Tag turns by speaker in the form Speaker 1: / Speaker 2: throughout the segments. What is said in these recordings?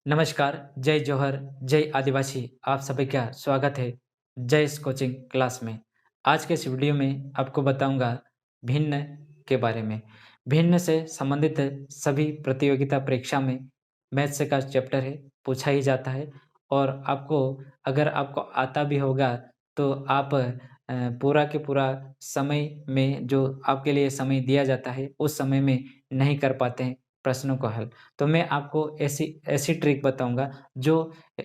Speaker 1: नमस्कार, जय जौहर, जय आदिवासी। आप सभी का स्वागत है जय इस कोचिंग क्लास में। आज के इस वीडियो में आपको बताऊंगा भिन्न के बारे में। भिन्न से संबंधित सभी प्रतियोगिता परीक्षा में मैथ्स का चैप्टर है, पूछा ही जाता है और आपको अगर आपको आता भी होगा तो आप पूरा के पूरा समय में जो आपके लिए समय दिया जाता है, उस समय में नहीं कर पाते हैं प्रश्नों को हल। तो मैं आपको ऐसी ऐसी ट्रिक बताऊँगा जो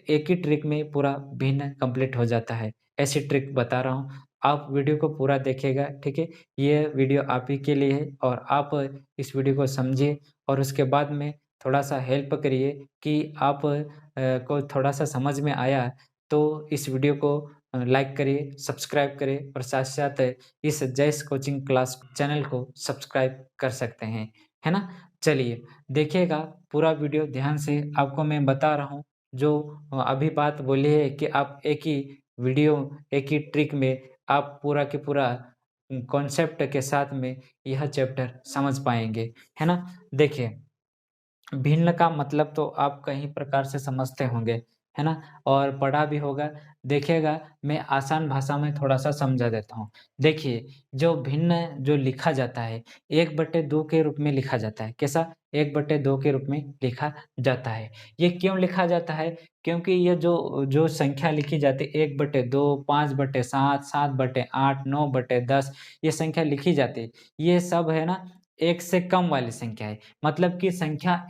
Speaker 1: एक ही ट्रिक में पूरा भिन्न कंप्लीट हो जाता है। ऐसी ट्रिक बता रहा हूँ, आप वीडियो को पूरा देखिएगा, ठीक है? ये वीडियो आप ही के लिए है और आप इस वीडियो को समझिए और उसके बाद में थोड़ा-सा हेल्प करिए कि आप को थोड़ा-सा समझ में आया तो इस वीडियो को लाइक करिए, सब्सक्राइब करिए और साथ-साथ इस जैस कोचिंग क्लास चैनल को सब्सक्राइब कर सकते हैं, है ना? चलिए देखिएगा पूरा वीडियो ध्यान से आपको मैं बता रहा हूँ जो अभी बात बोली है कि आप एक ही वीडियो, एक ही ट्रिक में आप पूरा के पूरा कॉन्सेप्ट के साथ में यह चैप्टर समझ पाएँगे, है ना? देखिए भिन्न का मतलब तो आप कई प्रकार से समझते होंगे, है ना? और पढ़ा भी होगा। देखिएगा मैं आसान भाषा में थोड़ा-सा समझा देता हूँ। देखिए, जो भिन्न जो लिखा जाता है, 1/2 के रूप में लिखा जाता है। कैसा? 1/2 के रूप में लिखा जाता है। ये क्यों लिखा जाता है? क्योंकि ये जो जो संख्या लिखी जाती है 1/2, 5/7, 7/8, 9/10 ये संख्या लिखी जाती है। ये सब है ना 1 से कम वाली संख्या है। मतलब कि संख्या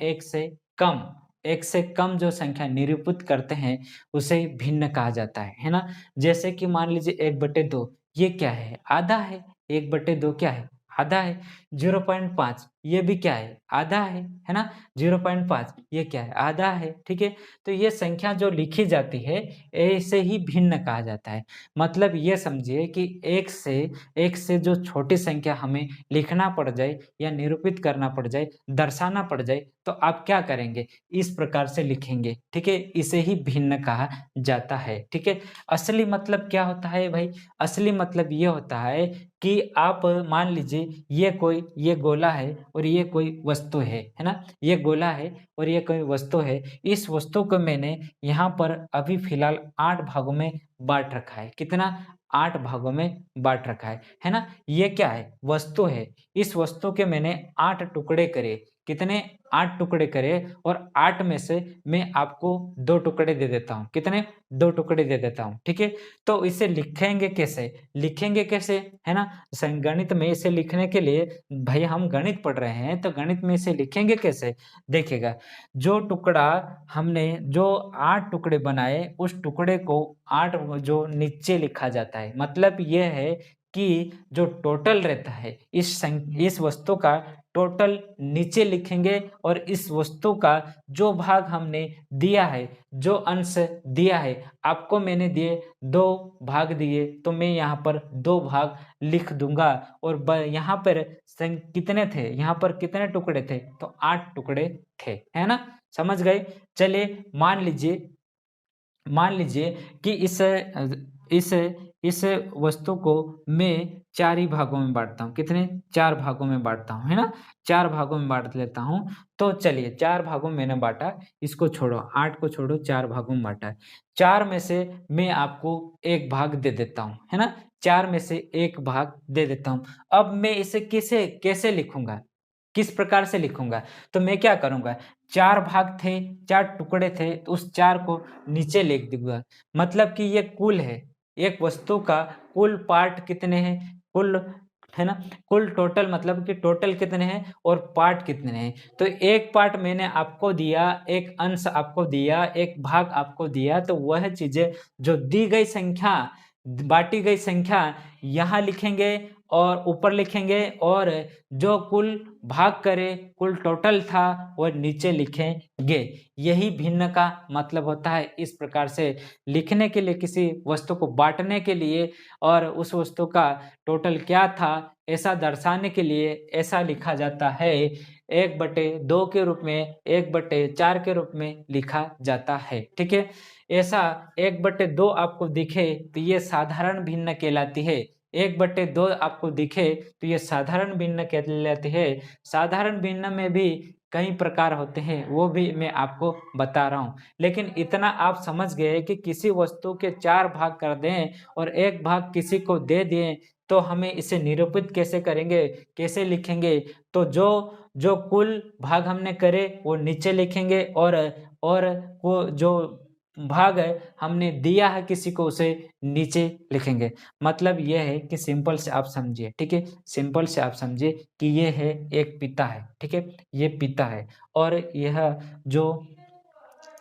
Speaker 1: 1 से कम जो संख्या निरूपित करते हैं, उसे भिन्न कहा जाता है ना? जैसे कि मान लीजिए 1/2 ये क्या है? आधा है। 1/2 क्या है? आधा है। 0.5 ये भी क्या है? आधा है ना? 0.5 ये क्या है? आधा है, ठीक है? तो ये संख्या जो लिखी जाती है, ऐसे ही भिन्न कहा जाता है। मतलब ये समझिए कि 1 से जो छोटी संख्या हमें लिखना पड़ जाए या निरूपित करना पड़ जाए, दर्शाना पड़ जाए, तो आप क्या करेंगे? इस प्रकार से लिखेंगे, ठीक है? इसे ही भिन्न कहा जाता है, ठीक है? असली मतलब क्या होता है भाई? असली मतलब ये होता है कि आप मान लीजिए ये गोला है और ये कोई वस्तु है ना? ये गोला है और ये कोई वस्तु है। इस वस्तु को मैंने यहाँ पर अभी फ़िलहाल 8 भागों में बाँट रखा है। कितना? 8 भागों में बाँट रखा है ना? ये क्या है? वस्तु है। इस वस्तु के मैंने 8 टुकड़े करे। कितने? 8 टुकड़े करे और 8 में से मैं आपको 2 टुकड़े दे देता हूँ। कितने? 2 टुकड़े दे देता हूँ, ठीक है? तो इसे लिखेंगे कैसे? लिखेंगे कैसे? है ना? गणित में इसे लिखने के लिए भई हम गणित पढ़ रहे हैं, तो गणित में इसे लिखेंगे कैसे? देखिएगा, जो टुकड़ा हमने जो 8 टुकड़े बनाए, उस टुकड़े को 8 जो नीचे लिखा जाता है। मतलब ये है कि जो टोटल रहता है, इस वस्तु का टोटल नीचे लिखेंगे और इस वस्तु का जो भाग हमने दिया है, जो अंश दिया है, आपको मैंने दिए 2 भाग दिए, तो मैं यहाँ पर 2 भाग लिख दूँगा और यहाँ पर कितने थे? यहाँ पर कितने टुकड़े थे? तो 8 टुकड़े थे, है ना? समझ गए? चलिए मान लीजिए कि इस इस वस्तु को मैं 4 ही भागों में बाँटता हूँ। कितने? 4 भागों में बाँटता हूँ, है ना? 4 भागों में बाँट लेता हूँ। तो चलिए 4 भागों में मैंने बाँटा, इसको छोड़ो, 8 को छोड़ो 4 भागों में बाँटा है। 4 में से मैं आपको 1 भाग दे देता हूँ, है ना? 4 में से 1 भाग दे देता हूँ। अब मैं इसे कैसे लिखूँगा? किस प्रकार से लिखूँगा? तो मैं क्या करूँगा 4 भाग थे, 4 टुकड़े थे, तो उस 4 को नीचे लिख दूँगा। मतलब कि ये कुल है, एक वस्तु का कुल पार्ट कितने हैं, है ना? कुल टोटल मतलब कि टोटल कितने हैं और पार्ट कितने हैं। तो एक पार्ट मैंने आपको दिया, एक अंश आपको दिया, एक भाग आपको दिया, तो वह चीज़ें जो दी गई संख्या, बाँटी गई संख्या यहाँ लिखेंगे और ऊपर लिखेंगे और जो कुल भाग करे, कुल टोटल था, वो नीचे लिखेंगे। यही भिन्न का मतलब होता है। इस प्रकार से लिखने के लिए किसी वस्तु को बाँटने के लिए और उस वस्तु का टोटल क्या था, ऐसा दर्शाने के लिए ऐसा लिखा जाता है। 1/2 के रूप में, 1/4 के रूप में लिखा जाता है। ठीक है? ऐसा 1/2 आपको दिखे तो ये साधारण भिन्न कहलाती है। 1/2 आपको दिखे तो ये साधारण भिन्न कहलाती है। साधारण भिन्न में भी कई प्रकार होते हैं, वो भी मैं आपको बता रहा हूँ। लेकिन इतना आप समझ गए कि किसी वस्तु के 4 भाग कर दें और 1 भाग किसी को दे दें, तो हमें इसे निरूपित कैसे करेंगे, कैसे लिखेंगे? तो जो जो कुल भाग हमने करे वो नीचे लिखेंगे और वो जो भाग है हमने दिया है किसी को, उसे नीचे लिखेंगे। मतलब ये है कि सिंपल से आप समझिए, ठीक है? सिंपल से आप समझिए कि ये है एक पिता है, ठीक है? ये पिता है और यह जो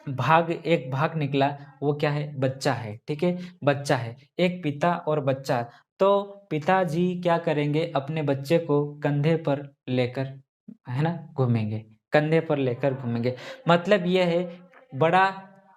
Speaker 1: एक भाग निकला वो क्या है? बच्चा है, ठीक है? बच्चा है, एक पिता और बच्चा। तो पिताजी क्या करेंगे? अपने बच्चे को कंधे पर लेकर, है ना, घूमेंगे, कंधे पर लेकर घूमेंगे। मतलब ये है बड़ा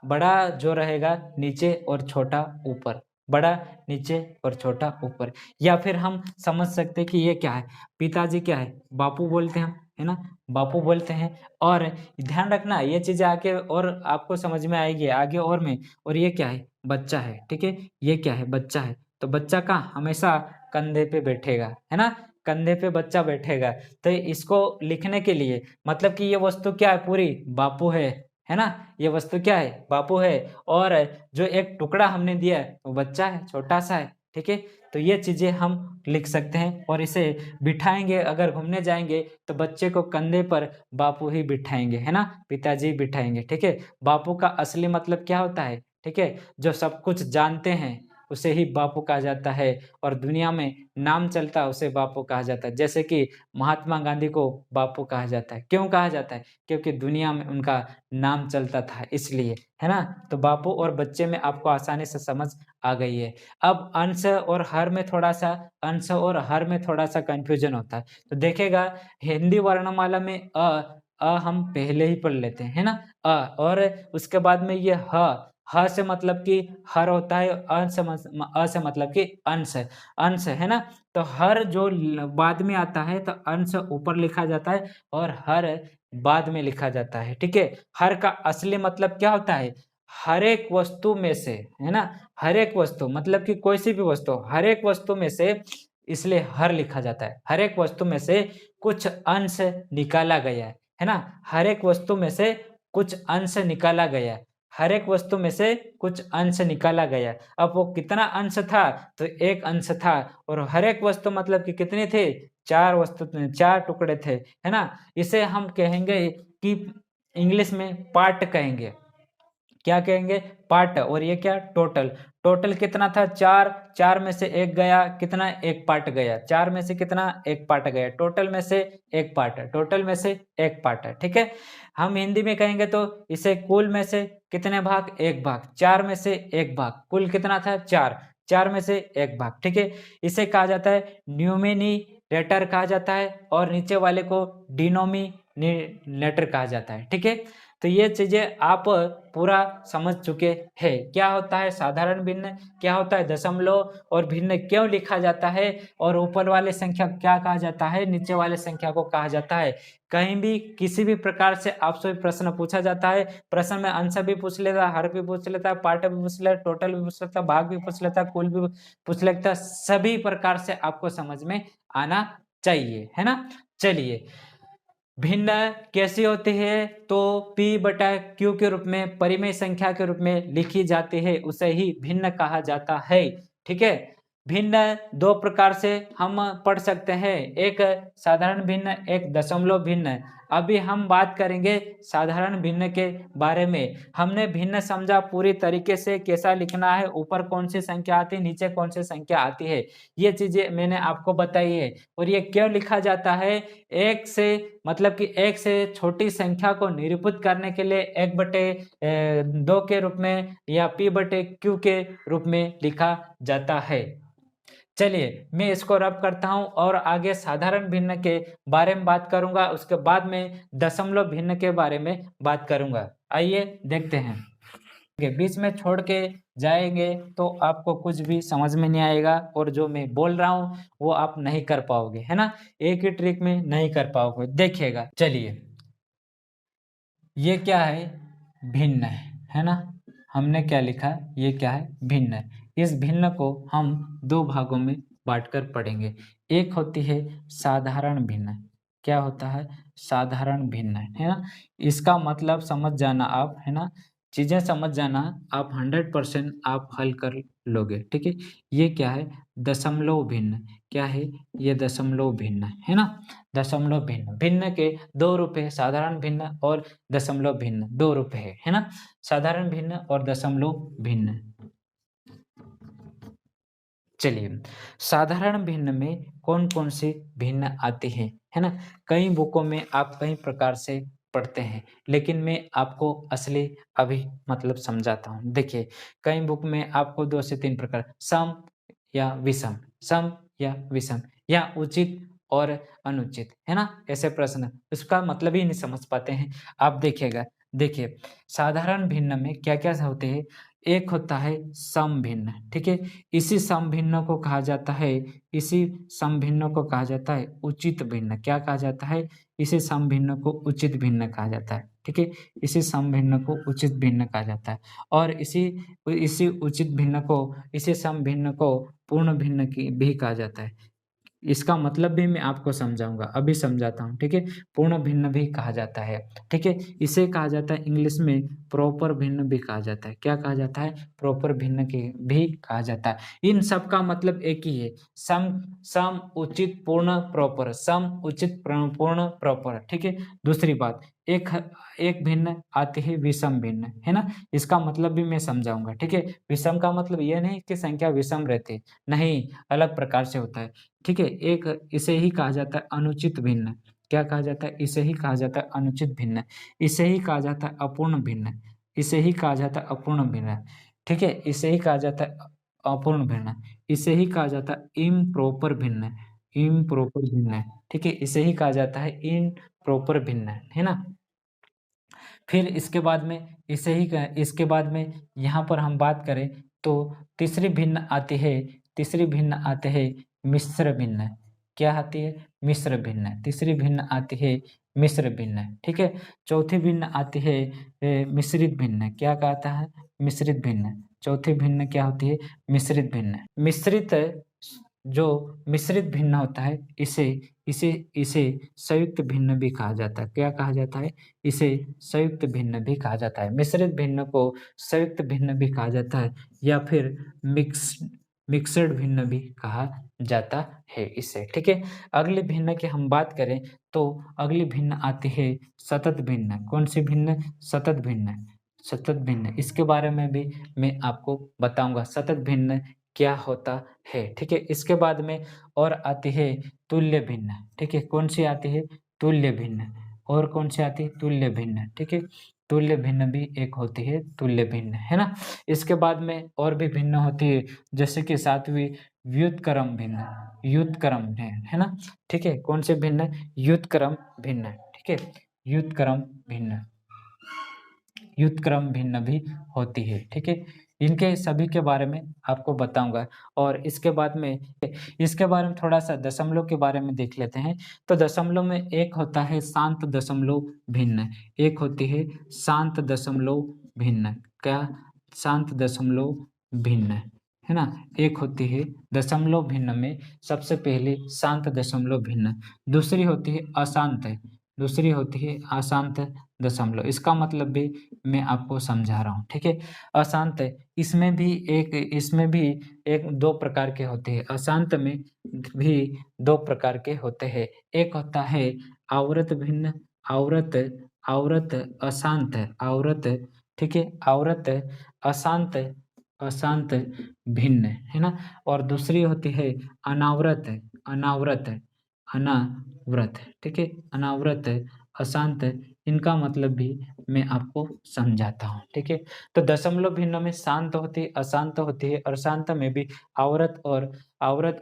Speaker 1: बड़ा जो रहेगा नीचे और छोटा ऊपर, बड़ा नीचे और छोटा ऊपर। या फिर हम समझ सकते हैं कि ये क्या है? पिताजी क्या है? बापू बोलते हैं हम, है ना? बापू बोलते हैं। और ध्यान रखना ये चीज़ें आगे और आपको समझ में आएगी आगे और में। और ये क्या है? बच्चा है, ठीक है? ये क्या है? बच्चा है। तो बच्चा कहाँ? हमेशा कंधे पे बैठेगा, है ना? कंधे पे बच्चा बैठेगा। तो इसको लिखने के लिए मतलब कि ये वस्तु क्या है? पूरी बापू है ना? ये वस्तु क्या है? बापू है। और जो एक टुकड़ा हमने दिया है वो बच्चा है, छोटा-सा है, ठीक है? तो ये चीज़ें हम लिख सकते हैं और इसे बिठाएँगे, अगर घूमने जाएँगे तो बच्चे को कंधे पर बापू ही बिठाएँगे, है ना? पिताजी बिठाएँगे, ठीक है? बापू का असली मतलब क्या होता है? ठीक है? जो सब कुछ जानते हैं, उसे ही बापू कहा जाता है और दुनिया में नाम चलता है उसे बापू कहा जाता है। जैसे कि महात्मा गांधी को बापू कहा जाता है। क्यों कहा जाता है? क्योंकि दुनिया में उनका नाम चलता था इसलिए, है ना? तो बापू और बच्चे में आपको आसानी से समझ आ गई है। अब अंश और हर में थोड़ा-सा कन्फ्यूजन होता है। तो देखिएगा हिंदी वर्णमाला में हम पहले ही पढ़ लेते हैं, है ना? और उसके बाद में ये ह से मतलब कि हर होता है, अ से मतलब कि अंश है ना? तो हर जो बाद में आता है तो अंश ऊपर लिखा जाता है और हर बाद में लिखा जाता है, ठीक है? हर का असली मतलब क्या होता है? हर एक वस्तु में से, है ना? हर एक वस्तु मतलब कि कोई सी भी वस्तु, हर एक वस्तु में से, इसलिए हर लिखा जाता है। हर एक वस्तु में से कुछ अंश निकाला गया है ना? हर एक वस्तु में से कुछ अंश निकाला गया। हर एक वस्तु में से कुछ अंश निकाला गया। अब वो कितना अंश था? तो एक अंश था और हर एक वस्तु मतलब कि कितने थे? 4 टुकड़े थे, है ना? इसे हम कहेंगे कि इंग्लिश में पार्ट कहेंगे। क्या कहेंगे? पार्ट। और ये क्या? टोटल। टोटल कितना था? 4, 4 में से 1 गया, कितना? 1 पार्ट गया। 4 में से कितना? 1 पार्ट गया। टोटल में से 1 पार्ट, टोटल में से 1 पार्ट, ठीक है? हम हिंदी में कहेंगे तो इसे कुल में से कितने भाग? 1 भाग। 4 में से 1 भाग। कुल कितना था? 4, 4 में से 1 भाग, ठीक है? इसे कहा जाता है न्यूमेरेटर कहा जाता है और नीचे वाले को डिनोमिनेटर कहा जाता है, ठीक है? तो ये चीज़ें आप पूरा समझ चुके हैं। क्या होता है साधारण भिन्न, क्या होता है दशमलव और भिन्न क्यों लिखा जाता है और ऊपर वाले संख्या क्या कहा जाता है, नीचे वाले संख्या को कहा जाता है। कहीं भी किसी भी प्रकार से आपसे प्रश्न पूछा जाता है, प्रश्न में अंश भी पूछ लेता है, हर भी पूछ लेता है, पार्ट भी पूछ लेता है, टोटल भी पूछ लेता है, भाग भी पूछ लेता है, कुल भी पूछ लेता है, सभी प्रकार से आपको समझ में आना चाहिए, है ना? चलिए, भिन्न कैसी होती है? तो P/Q के रूप में, परिमेय संख्या के रूप में लिखी जाती है, उसे ही भिन्न कहा जाता है, ठीक है? भिन्न 2 प्रकार से हम पढ़ सकते हैं, एक साधारण भिन्न, एक दशमलव भिन्न। अभी हम बात करेंगे साधारण भिन्न के बारे में। हमने भिन्न समझा पूरी तरीके से, कैसा लिखना है, ऊपर कौन सी संख्या आती है, नीचे कौन सी संख्या आती है, ये चीज़ें मैंने आपको बताई है। और ये क्यों लिखा जाता है? एक से मतलब कि 1 से छोटी संख्या को निरूपित करने के लिए 1/2 के रूप में या P/Q के रूप में लिखा जाता है। चलिए, मैं इसको रब करता हूँ और आगे साधारण भिन्न के बारे में बात करूँगा, उसके बाद में दशमलव भिन्न के बारे में बात करूँगा। आइए देखते हैं। बीच में छोड़ के जाएँगे तो आपको कुछ भी समझ में नहीं आएगा और जो मैं बोल रहा हूँ वो आप नहीं कर पाओगे, है ना? एक ही ट्रिक में नहीं कर पाओगे, देखिएगा। चलिए, ये क्या है? भिन्न है ना? हमने क्या लिखा? ये क्या है? भिन्न है। इस भिन्न को हम 2 भागों में बाँटकर पढ़ेंगे। एक होती है साधारण भिन्न। क्या होता है? साधारण भिन्न, है ना? इसका मतलब समझ जाना आप, है ना? चीज़ें समझ जाना, आप 100% आप हल कर लोगे, ठीक है? ये क्या है? दशमलव भिन्न। क्या है? ये दशमलव भिन्न, है ना? दशमलव भिन्न, भिन्न के 2 रूप है, साधारण भिन्न और दशमलव भिन्न, 2 रूप है ना? साधारण भिन्न और दशमलव भिन्न। चलिए, साधारण भिन्न में कौन-कौन से भिन्न आते हैं, है ना? कई बुकों में आप कई प्रकार से पढ़ते हैं, लेकिन मैं आपको असली अभी मतलब समझाता हूँ। देखिए, कई बुक में आपको 2 से 3 प्रकार सम या विषम, सम या विषम या उचित और अनुचित, है ना? ऐसे प्रश्न, उसका मतलब ही नहीं समझ पाते हैं। आप देखिएगा, देखिए, साधारण भिन्न में क्या-क्या होते हैं? एक होता है सम भिन्न, ठीक है? इसी समभिन्न को कहा जाता है, इसी समभिन्न को कहा जाता है उचित भिन्न। क्या कहा जाता है? इसी समभिन्न को उचित भिन्न कहा जाता है, ठीक है? इसी समभिन्न को उचित भिन्न कहा जाता है और इसी इसी उचित भिन्न को, इसी समभिन्न को पूर्ण भिन्न की भी कहा जाता है। इसका मतलब भी मैं आपको समझाऊँगा, अभी समझाता हूँ, ठीक है? पूर्ण भिन्न भी कहा जाता है, ठीक है? इसे कहा जाता है इंग्लिश में प्रॉपर भिन्न भी कहा जाता है। क्या कहा जाता है? प्रॉपर भिन्न की भी कहा जाता है। इन सब का मतलब एक ही है, सम सम, उचित, पूर्ण, प्रॉपर, सम, उचित, पूर्ण, प्रॉपर, ठीक है? दूसरी बात, एक भिन्न आती है विषम भिन्न, है ना? इसका मतलब भी मैं समझाऊँगा, ठीक है? विषम का मतलब ये नहीं कि संख्या विषम रहती है, नहीं, अलग प्रकार से होता है। ठीक है? एक इसे ही कहा जाता है अनुचित भिन्न। क्या कहा जाता है? इसे ही कहा जाता है अनुचित भिन्न। इसे ही कहा जाता है अपूर्ण भिन्न। इसे ही कहा जाता है अपूर्ण भिन्न। ठीक है? इसे ही कहा जाता है अपूर्ण भिन्न। इसे ही कहा जाता है इम्प्रॉपर भिन्न। इम्प्रॉपर भिन्न। ठीक है? इसे ही कहा जाता है इम्प्रॉपर भिन्न। है ना? फिर इसके बाद में यहाँ पर हम बात करें तो तीसरी भिन्न आती है, तीसरी भिन्न आते हैं मिश्र भिन्न। क्या आती है? मिश्र भिन्न। तीसरी भिन्न आती है मिश्र भिन्न, ठीक है? चौथी भिन्न आती है मिश्रित भिन्न। क्या कहता है? मिश्रित भिन्न। चौथी भिन्न क्या होती है? मिश्रित भिन्न। जो मिश्रित भिन्न होता है इसे इसे इसे संयुक्त भिन्न भी कहा जाता है। क्या कहा जाता है? इसे संयुक्त भिन्न भी कहा जाता है। मिश्रित भिन्न को संयुक्त भिन्न भी कहा जाता है या फिर मिक्स्ड भिन्न भी कहा जाता है इसे, ठीक है? अगली भिन्न की हम बात करें तो अगली भिन्न आती है सतत भिन्न। कौन-सी भिन्न? सतत भिन्न। सतत भिन्न, इसके बारे में भी मैं आपको बताऊँगा सतत भिन्न क्या होता है, ठीक है? इसके बाद में और आती है तुल्य भिन्न, ठीक है? कौन-सी आती है? तुल्य भिन्न। और कौन-सी आती है? तुल्य भिन्न, ठीक है? तुल्य भिन्न भी एक होती है, तुल्य भिन्न, है ना? इसके बाद में और भी भिन्न होती है, जैसे कि 7वीं व्युत्क्रम भिन्न, व्युत्क्रम है ना? ठीक है? कौन से भिन्न? व्युत्क्रम भिन्न, ठीक है? व्युत्क्रम भिन्न, व्युत्क्रम भिन्न भी होती है, ठीक है? इनके सभी के बारे में आपको बताऊँगा और इसके बारे में थोड़ा-सा दशमलव के बारे में देख लेते हैं। तो दशमलव में एक होता है शांत दशमलव भिन्न, एक होती है शांत दशमलव भिन्न। क्या? शांत दशमलव भिन्न, है ना? एक होती है दशमलव भिन्न में सबसे पहले शांत दशमलव भिन्न, दूसरी होती है अशांत, दूसरी होती है अशांत दशमलव। इसका मतलब भी मैं आपको समझा रहा हूँ, ठीक है? अशांत इसमें भी 1-2 प्रकार के होते हैं। अशांत में भी 2 प्रकार के होते हैं। एक होता है आवर्त भिन्न, आवर्त आवर्त अशांत, आवर्त, ठीक है? आवर्त अशांत अशांत भिन्न, है ना? और दूसरी होती है अनावृत, अनावृत, अनावृत, ठीक है? अनावृत, अशांत, इनका मतलब भी मैं आपको समझाता हूँ, ठीक है? तो दशमलव भिन्न में शांत होती है, अशांत होती है और शांत में भी आवृत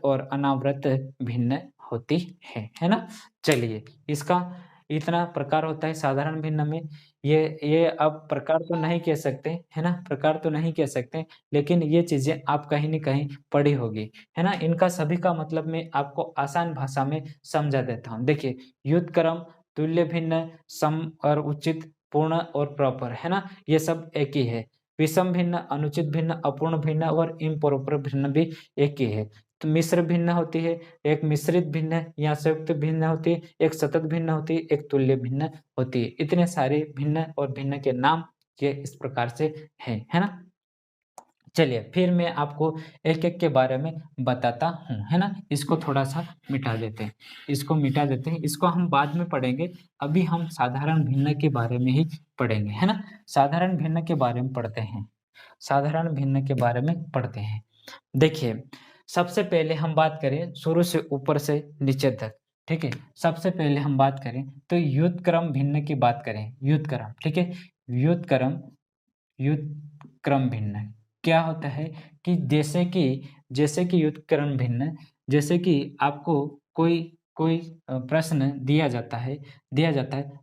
Speaker 1: और अनावृत भिन्न होती है ना? चलिए, इसका इतना प्रकार होता है साधारण भिन्न में। ये अब प्रकार तो नहीं कह सकते, है ना? प्रकार तो नहीं कह सकते, लेकिन ये चीज़ें आप कहीं न कहीं पढ़ी होगी, है ना? इनका सभी का मतलब मैं आपको आसान भाषा में समझा देता हूँ। देखिए, व्युत्क्रम, तुल्य भिन्न, सम और उचित, पूर्ण और प्रॉपर, है ना? ये सब एक ही है। विषम भिन्न, अनुचित भिन्न, अपूर्ण भिन्न और इम्प्रॉपर भिन्न भी एक ही है। तो मिश्र भिन्न होती है, एक मिश्रित भिन्न या संयुक्त भिन्न होती है, एक सतत भिन्न होती है, एक तुल्य भिन्न होती है। इतने सारे भिन्न और भिन्न के नाम ये इस प्रकार से हैं, है ना? चलिए फिर मैं आपको एक-एक के बारे में बताता हूँ, है ना? इसको थोड़ा-सा मिटा देते हैं, इसको मिटा देते हैं, इसको हम बाद में पढ़ेंगे, अभी हम साधारण भिन्न के बारे में ही पढ़ेंगे, है ना? साधारण भिन्न के बारे में पढ़ते हैं, साधारण भिन्न के बारे में पढ़ते हैं। देखिए, सबसे पहले हम बात करें शुरू से ऊपर से नीचे तक, ठीक है? सबसे पहले हम बात करें तो व्युत्क्रम भिन्न की बात करें, व्युत्क्रम, ठीक है? व्युत्क्रम व्युत्क्रम भिन्न क्या होता है कि जैसे कि व्युत्क्रम भिन्न, जैसे कि आपको कोई कोई प्रश्न दिया जाता है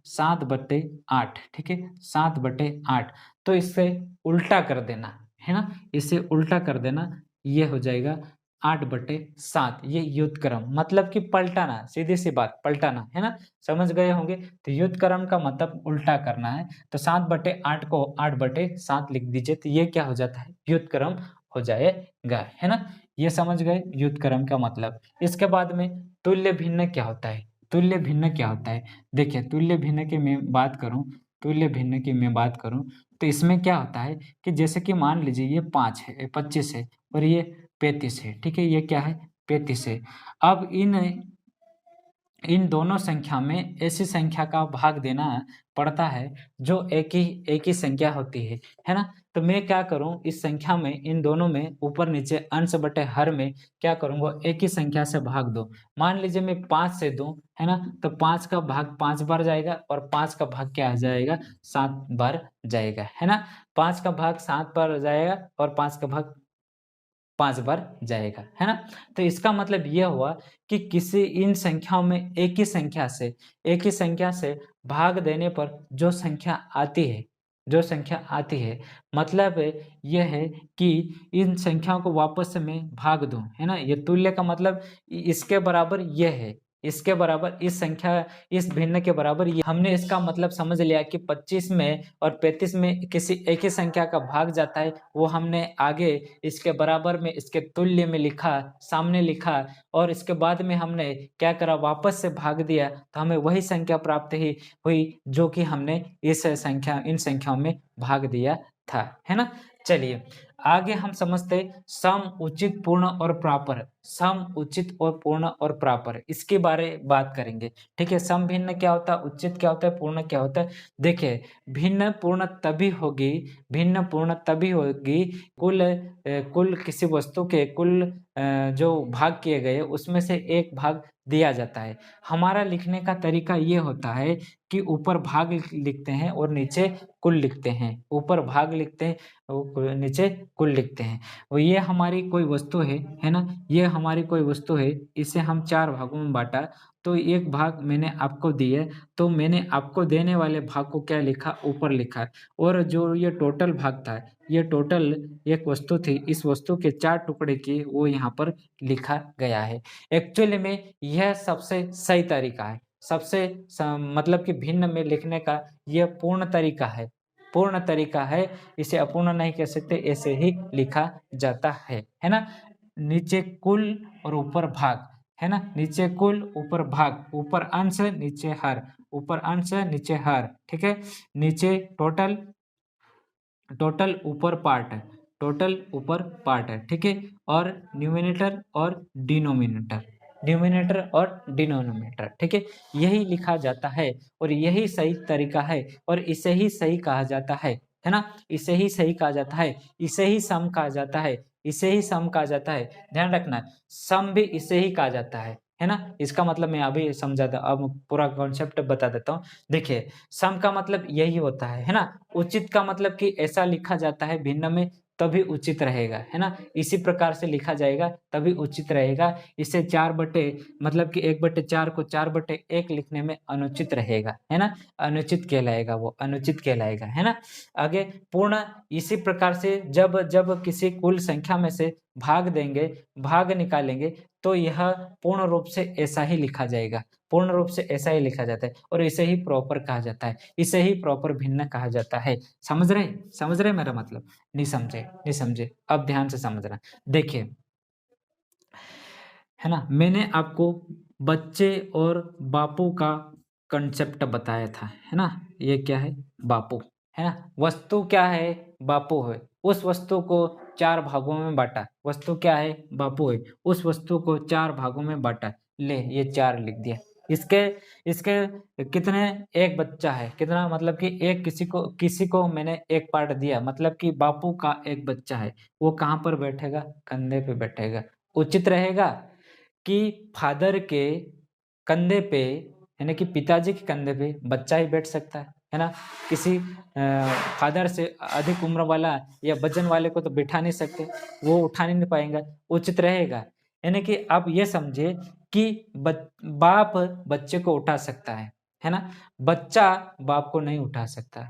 Speaker 1: 7/8, ठीक है? 7/8 तो इससे उल्टा कर देना, है ना? इसे उल्टा कर देना, ये हो जाएगा 8/7, ये व्युत्क्रम मतलब कि पलटाना, सीधी-सी बात पलटाना, है ना? समझ गए होंगे? तो व्युत्क्रम का मतलब उल्टा करना है। तो 7/8 को 8/7 लिख दीजिए, तो ये क्या हो जाता है? व्युत्क्रम हो जाएगा, है ना? ये समझ गए व्युत्क्रम का मतलब। इसके बाद में तुल्य भिन्न क्या होता है? तुल्य भिन्न क्या होता है? देखिए तुल्य भिन्न की मैं बात करूँ, तो इसमें क्या होता है कि जैसे कि मान लीजिए ये 5 है, 25 है और ये 35 है, ठीक है? ये क्या है? 35 है। अब इन दोनों संख्या में ऐसी संख्या का भाग देना पड़ता है जो एक ही संख्या होती है ना? तो मैं क्या करूँ इस संख्या में इन दोनों में ऊपर नीचे अंश बटे हर में क्या करूँगा एक ही संख्या से भाग दो। मान लीजिए मैं 5 से दूँ, है ना? तो 5 का भाग 5 बार जाएगा और 5 का भाग क्या आ जाएगा? 7 बार जाएगा, है ना? 5 का भाग 7 बार जाएगा और 5 का भाग 5 बार जाएगा, है ना? तो इसका मतलब ये हुआ कि किसी इन संख्याओं में एक ही संख्या से भाग देने पर जो संख्या आती है मतलब ये है कि इन संख्याओं को वापस से मैं भाग दूँ, है ना? ये तुल्य का मतलब इसके बराबर ये है, इसके बराबर इस संख्या इस भिन्न के बराबर ये हमने इसका मतलब समझ लिया कि 25 में और 35 में किसी एक ही संख्या का भाग जाता है, वो हमने आगे इसके बराबर में इसके तुल्य में लिखा, सामने लिखा और इसके बाद में हमने क्या करा वापस से भाग दिया, तो हमें वही संख्या प्राप्त ही हुई जो कि हमने इन संख्याओं में भाग दिया था, है ना? चलिए, आगे हम समझते हैं सम, उचित, पूर्ण और प्रॉपर। सम, उचित और पूर्ण और प्रॉपर इसके बारे बात करेंगे, ठीक है? सम भिन्न क्या होता है, उचित क्या होता है, पूर्ण क्या होता है? देखिए, भिन्न पूर्ण तभी होगी कुल किसी वस्तु के कुल जो भाग किए गए उसमें से एक भाग दिया जाता है। हमारा लिखने का तरीका ये होता है कि ऊपर भाग लिखते हैं और नीचे कुल लिखते हैं। ऊपर भाग लिखते हैं और नीचे कुल लिखते हैं। और ये हमारी कोई वस्तु है ना? ये हमारी कोई वस्तु है, इसे हम 4 भागों में बाँटा, तो एक भाग मैंने आपको दिए, तो मैंने आपको देने वाले भाग को क्या लिखा? ऊपर लिखा और जो ये टोटल भाग था, ये टोटल एक वस्तु थी, इस वस्तु के 4 टुकड़े किए वो यहाँ पर लिखा गया है। एक्चुअली में यह सबसे सही तरीका है। सबसे स मतलब कि भिन्न में लिखने का यह पूर्ण तरीका है, इसे अपूर्ण नहीं कह सकते, ऐसे ही लिखा जाता है ना? नीचे कुल और ऊपर भाग, है ना? नीचे कुल, ऊपर भाग, ऊपर अंश, नीचे हर, ठीक है? नीचे टोटल ऊपर पार्ट है, ठीक है? और न्यूमरेटर और डिनोमिनेटर, ठीक है? यही लिखा जाता है और यही सही तरीका है और इसे ही सही कहा जाता है ना? इसे ही सही कहा जाता है, इसे ही सम कहा जाता है, ध्यान रखना सम भी इसे ही कहा जाता है ना? इसका मतलब मैं अभी समझाता अब पूरा कॉन्सेप्ट बता देता हूँ। देखिए, सम का मतलब यही होता है ना? उचित का मतलब कि ऐसा लिखा जाता है भिन्न में तभी उचित रहेगा, है ना? इसी प्रकार से लिखा जाएगा तभी उचित रहेगा। इसे 4 बटे मतलब कि 1/4 को 4/1 लिखने में अनुचित रहेगा, है ना? अनुचित कहलाएगा, है ना? आगे पूर्ण इसी प्रकार से जब किसी कुल संख्या में से भाग निकालेंगे तो यह पूर्ण रूप से ऐसा ही लिखा जाएगा। पूर्ण रूप से ऐसा ही लिखा जाता है और इसे ही प्रॉपर कहा जाता है। इसे ही प्रॉपर भिन्न कहा जाता है। समझ रहे मेरा मतलब? नहीं समझे? अब ध्यान से समझना। देखिए है ना। मैंने आपको बच्चे और बापू का कंसेप्ट बताया था, है ना। ये क्या है? बापू, है ना। वस्तु क्या है? बापू है। उस वस्तु को 4 भागों में बाँटा। वस्तु क्या है? बापू है। उस वस्तु को 4 भागों में बाँटा। ले ये 4 लिख दिया। इसके इसके कितने? एक बच्चा है। कितना? मतलब कि एक किसी को मैंने एक पार्ट दिया, मतलब कि बापू का एक बच्चा है। वो कहाँ पर बैठेगा? कंधे पे बैठेगा। उचित रहेगा कि फादर के कंधे पे, यानी कि पिताजी के कंधे पे बच्चा ही बैठ सकता है ना। किसी फादर से अधिक उम्र वाला या वजन वाले को तो बिठा नहीं सकते, वो उठा नहीं पाएंगा। उचित रहेगा, यानी कि आप ये समझे कि बाप बच्चे को उठा सकता है ना। बच्चा बाप को नहीं उठा सकता,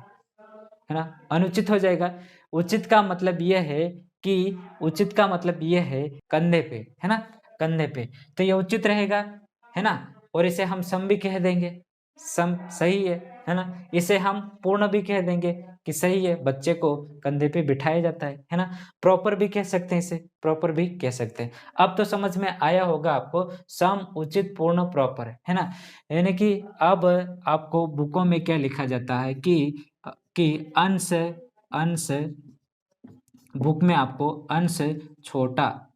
Speaker 1: है ना। अनुचित हो जाएगा। उचित का मतलब ये है कि उचित का मतलब ये है कंधे पे, है ना, कंधे पे। तो ये उचित रहेगा, है ना। और इसे हम सम भी कह देंगे, सम सही है ना। इसे हम पूर्ण भी कह देंगे कि सही है, बच्चे को कंधे पे बिठाया जाता है ना। प्रॉपर भी कह सकते हैं, इसे प्रॉपर भी कह सकते हैं। अब तो समझ में आया होगा आपको, सम, उचित, पूर्ण, प्रॉपर, है ना। यानी कि अब आपको बुकों में क्या लिखा जाता है कि अंश अंश बुक में आपको अंश छोटा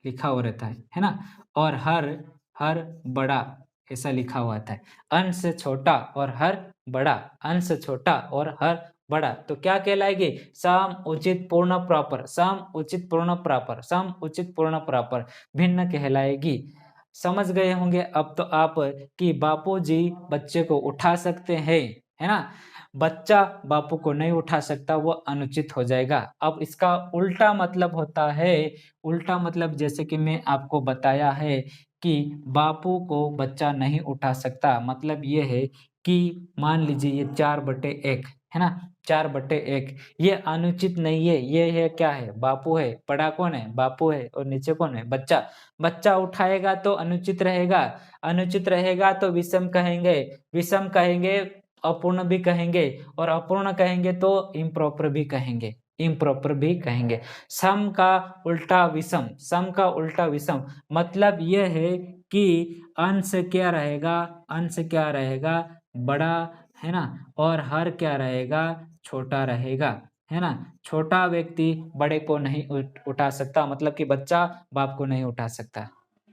Speaker 1: लिखा हुआ रहता है ना। और हर हर बड़ा ऐसा लिखा हुआ आता है। अंश छोटा और हर बड़ा, अंश छोटा और हर बड़ा, तो क्या कहलाएगी? सम, उचित, पूर्ण, प्रॉपर। सम, उचित, पूर्ण, प्रॉपर। सम, उचित, पूर्ण, प्रॉपर भिन्न कहलाएगी। समझ गए होंगे अब तो आप कि बापूजी बच्चे को उठा सकते हैं, है ना। बच्चा बापू को नहीं उठा सकता, वो अनुचित हो जाएगा। अब इसका उल्टा मतलब होता है, उल्टा मतलब जैसे कि मैं आपको बताया है कि बापू को बच्चा नहीं उठा सकता, मतलब ये है कि मान लीजिए ये 4/1 है ना, 4/1 ये अनुचित नहीं है। ये है क्या है? बापू है। बड़ा कौन है? बापू है। और नीचे कौन है? बच्चा। बच्चा उठाएगा तो अनुचित रहेगा, अनुचित रहेगा तो विषम कहेंगे, विषम कहेंगे, अपूर्ण भी कहेंगे, और अपूर्ण कहेंगे तो इम्प्रॉपर भी कहेंगे, इम्प्रॉपर भी कहेंगे। सम का उल्टा विषम, सम का उल्टा विषम, मतलब यह है कि अंश क्या रहेगा? अंश क्या रहेगा? बड़ा, है ना। और हर क्या रहेगा? छोटा रहेगा, है ना। छोटा व्यक्ति बड़े को नहीं उठा सकता, मतलब कि बच्चा बाप को नहीं उठा सकता,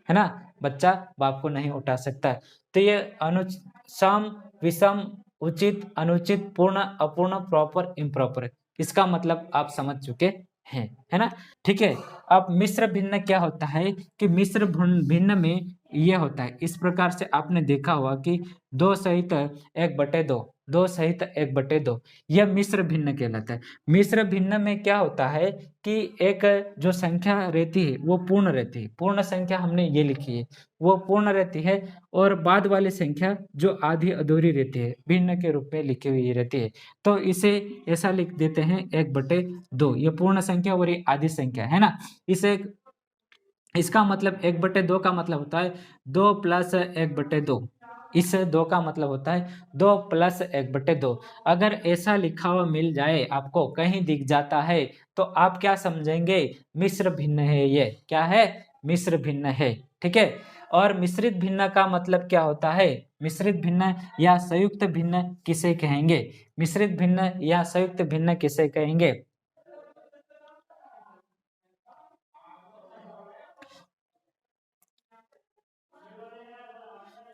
Speaker 1: है ना। बच्चा बाप को नहीं उठा सकता। तो ये सम, विषम, उचित, अनुचित, पूर्ण, अपूर्ण, प्रॉपर, इम्प्रॉपर, इसका मतलब आप समझ चुके हैं, है ना। ठीक है। अब मिश्र भिन्न क्या होता है कि मिश्र भिन्न में ये होता है, इस प्रकार से आपने देखा होगा कि 2 सहित 1/2, 2 सहित 1/2, यह मिश्र भिन्न कहलाता है। मिश्र भिन्न में क्या होता है कि एक जो संख्या रहती है वो पूर्ण रहती है। पूर्ण संख्या हमने ये लिखी है, वो पूर्ण रहती है, और बाद वाली संख्या जो आधी अधूरी रहती है, भिन्न के रूप में लिखी हुई रहती है। तो इसे ऐसा लिख देते हैं 1/2, ये पूर्ण संख्या और ये आधी संख्या, है ना। इसे इसका मतलब 1/2 का मतलब होता है 2 + 1/2। इस 2 का मतलब होता है 2 + 1/2। अगर ऐसा लिखा हुआ मिल जाए आपको, कहीं दिख जाता है, तो आप क्या समझेंगे? मिश्र भिन्न है ये। क्या है? मिश्र भिन्न है। ठीक है। और मिश्रित भिन्न का मतलब क्या होता है? मिश्रित भिन्न या संयुक्त भिन्न किसे कहेंगे? मिश्रित भिन्न या संयुक्त भिन्न किसे कहेंगे?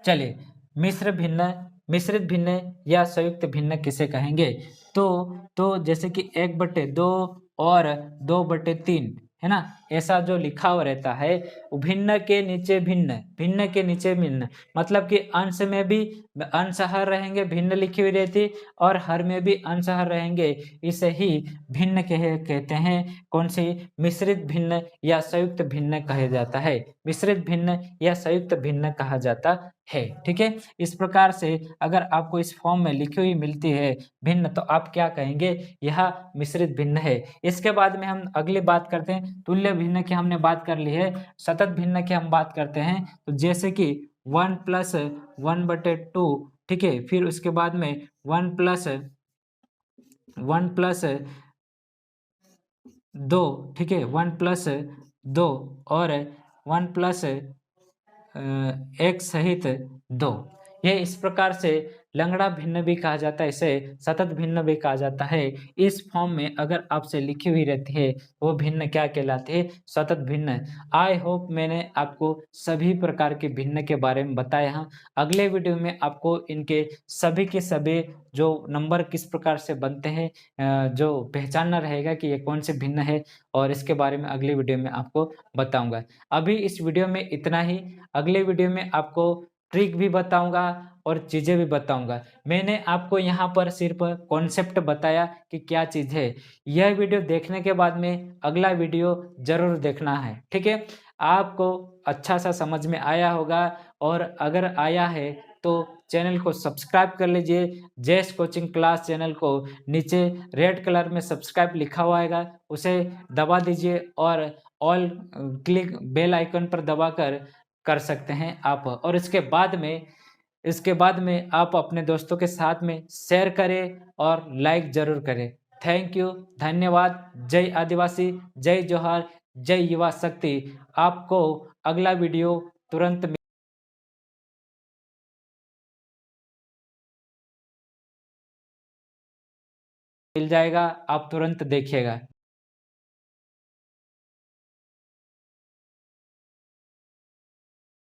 Speaker 1: चलिए, मिश्रित भिन्न या संयुक्त भिन्न किसे कहेंगे? तो जैसे कि 1/2 और 2/3, है ना। ऐसा जो लिखा हुआ रहता है, भिन्न के नीचे भिन्न, भिन्न के नीचे भिन्न, मतलब कि अंश में भी अंश हर रहेंगे, भिन्न लिखी हुई रहती, और हर में भी अंश हर रहेंगे। इसे ही भिन्न कहते हैं। कौन सी? मिश्रित भिन्न या संयुक्त भिन्न कहा जाता है। मिश्रित भिन्न या संयुक्त भिन्न कहा जाता है। ठीक है। इस प्रकार से अगर आपको इस फॉर्म में लिखी हुई मिलती है भिन्न, तो आप क्या कहेंगे? यह मिश्रित भिन्न है। इसके बाद में हम अगली बात करते हैं, तुल्य भिन्न की हमने बात कर ली है, सतत भिन्न की हम बात करते हैं। तो जैसे कि 1 + 1/2, ठीक है। फिर उसके बाद में 1 + 2, ठीक है, 1 + 2 और 1 + एक सहित दो। ये इस प्रकार से लंगड़ा भिन्न भी कहा जाता है, इसे सतत भिन्न भी कहा जाता है। इस फॉर्म में अगर आपसे लिखी हुई रहती है वो भिन्न क्या कहलाती है? सतत भिन्न। आई होप मैंने आपको सभी प्रकार के भिन्न के बारे में बताया है। अगले वीडियो में आपको इनके सभी के सभी जो नंबर किस प्रकार से बनते हैं जो पहचानना रहेगा कि ये कौन से भिन्न है, और इसके बारे में अगली वीडियो में आपको बताऊँगा। अभी इस वीडियो में इतना ही। अगले वीडियो में आपको ट्रिक भी बताऊँगा और चीज़ें भी बताऊँगा। मैंने आपको यहाँ पर सिर्फ़ कॉन्सेप्ट बताया कि क्या चीज़ है। यह वीडियो देखने के बाद में अगला वीडियो ज़रूर देखना है, ठीक है? आपको अच्छा-सा समझ में आया होगा, और अगर आया है तो चैनल को सब्सक्राइब कर लीजिए। जेएस कोचिंग क्लास चैनल को नीचे रेड कलर में सब्सक्राइब लिखा हुआ आएगा, उसे दबा दीजिए और ऑल क्लिक बेल आइकन पर दबाकर कर सकते हैं आप। और इसके बाद में आप अपने दोस्तों के साथ में शेयर करें और लाइक ज़रूर करें। थैंक यू, धन्यवाद। जय आदिवासी, जय जोहार, जय युवा शक्ति। आपको अगला वीडियो तुरंत मिल जाएगा, आप तुरंत देखिएगा।